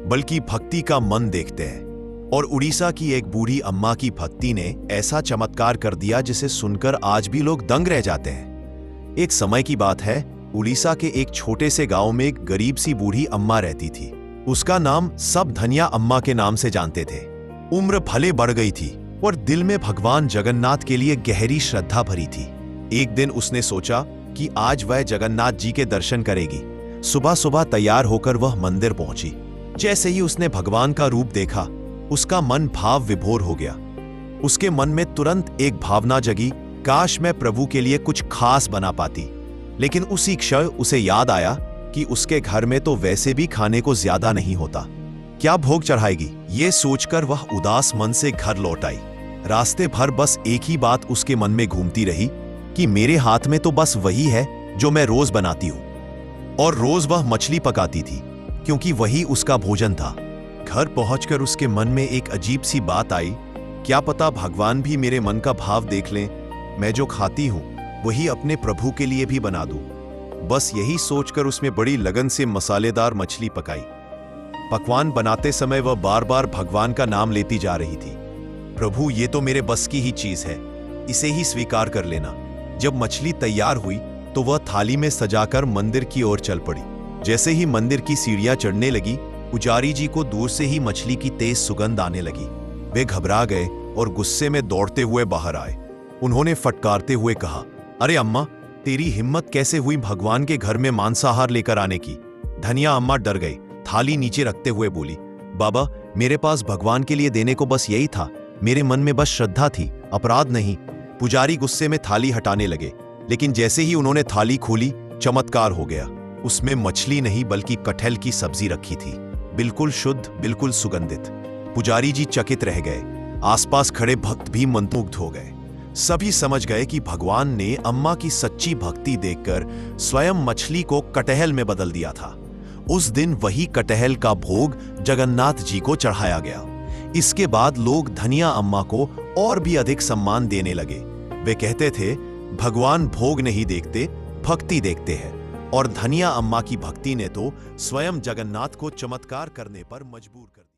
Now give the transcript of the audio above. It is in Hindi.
बल्कि भक्ति का मन देखते हैं। और उड़ीसा की एक बूढ़ी अम्मा की भक्ति ने ऐसा चमत्कार कर दिया जिसे सुनकर आज भी लोग दंग रह जाते हैं। एक समय की बात है, उड़ीसा के एक छोटे से गांव में एक गरीब सी बूढ़ी अम्मा रहती थी। उसका नाम सब धनिया अम्मा के नाम से जानते थे। उम्र भले बढ़ गई थी और दिल में भगवान जगन्नाथ के लिए गहरी श्रद्धा भरी थी। एक दिन उसने सोचा कि आज वह जगन्नाथ जी के दर्शन करेगी। सुबह सुबह तैयार होकर वह मंदिर पहुंची। जैसे ही उसने भगवान का रूप देखा, उसका मन भाव विभोर हो गया। उसके मन में तुरंत एक भावना जगी, काश मैं प्रभु के लिए कुछ खास बना पाती। लेकिन उसी क्षण उसे याद आया कि उसके घर में तो वैसे भी खाने को ज्यादा नहीं होता, क्या भोग चढ़ाएगी। ये सोचकर वह उदास मन से घर लौट आई। रास्ते भर बस एक ही बात उसके मन में घूमती रही कि मेरे हाथ में तो बस वही है जो मैं रोज बनाती हूं। और रोज वह मछली पकाती थी, क्योंकि वही उसका भोजन था। घर पहुंचकर उसके मन में एक अजीब सी बात आई, क्या पता भगवान भी मेरे मन का भाव देख लें, मैं जो खाती हूं वही अपने प्रभु के लिए भी बना दूं। बस यही सोचकर उसने बड़ी लगन से मसालेदार मछली पकाई। पकवान बनाते समय वह बार बार भगवान का नाम लेती जा रही थी, प्रभु ये तो मेरे बस की ही चीज है, इसे ही स्वीकार कर लेना। जब मछली तैयार हुई तो वह थाली में सजाकर मंदिर की ओर चल पड़ी। जैसे ही मंदिर की सीढ़ियां चढ़ने लगी, पुजारी जी को दूर से ही मछली की तेज सुगंध आने लगी। वे घबरा गए और गुस्से में दौड़ते हुए बाहर आए। उन्होंने फटकारते हुए कहा, अरे अम्मा, तेरी हिम्मत कैसे हुई भगवान के घर में मांसाहार लेकर आने की। धनिया अम्मा डर गई, थाली नीचे रखते हुए बोली, बाबा मेरे पास भगवान के लिए देने को बस यही था, मेरे मन में बस श्रद्धा थी, अपराध नहीं। पुजारी गुस्से में थाली हटाने लगे, लेकिन जैसे ही उन्होंने थाली खोली, चमत्कार हो गया। उसमें मछली नहीं बल्कि कटहल की सब्जी रखी थी, बिल्कुल शुद्ध, बिल्कुल सुगंधित। पुजारी जी चकित रह गए, आसपास खड़े भक्त भी मंत्रमुग्ध हो गए। सभी समझ गए कि भगवान ने अम्मा की सच्ची भक्ति देखकर स्वयं मछली को कटहल में बदल दिया था। उस दिन वही कटहल का भोग जगन्नाथ जी को चढ़ाया गया। इसके बाद लोग धनिया अम्मा को और भी अधिक सम्मान देने लगे। वे कहते थे, भगवान भोग नहीं देखते, भक्ति देखते हैं। और धनिया अम्मा की भक्ति ने तो स्वयं जगन्नाथ को चमत्कार करने पर मजबूर कर दिया।